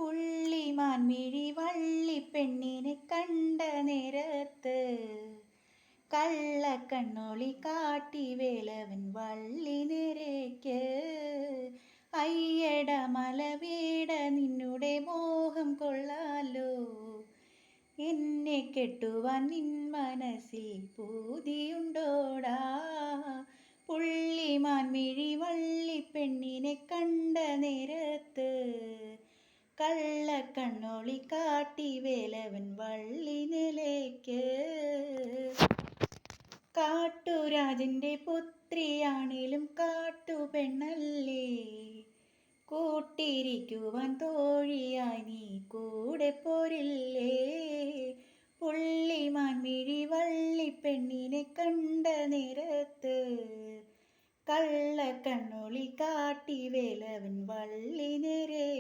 പുള്ളിമാൻമിഴി വള്ളിപ്പെണ്ണിനെ കണ്ട നേരത്ത് കള്ളക്കണ്ണൊളി കാട്ടി വേലവൻ വള്ളി നിരയ്ക്ക്. അയ്യട മലവേട നിന്നുടെ മോഹം കൊള്ളാലോ, എന്നെ കെട്ടുവാൻ നിൻ മനസ്സിൽ പൂതിയുണ്ടോടാ. പുള്ളിമാൻമിഴി വള്ളിപ്പെണ്ണിനെ കണ്ട നേരത്ത് കള്ളക്കണ്ണൊളി കാട്ടി വേലവൻ വള്ളി നിലയ്ക്ക്. കാട്ടുരാജന്റെ പുത്രിയാണേലും കാട്ടുപെണ്ണല്ലേ, കൂട്ടിരിക്കുവാൻ തോഴിയായി നീ കൂടെ പോരില്ലേ. പുള്ളിമാൻമിഴി വള്ളിപ്പെണ്ണിനെ കണ്ട നേരത്ത് കള്ളക്കണ്ണൊളി കാട്ടി വേലവൻ വള്ളി നിരയ്ക്ക്.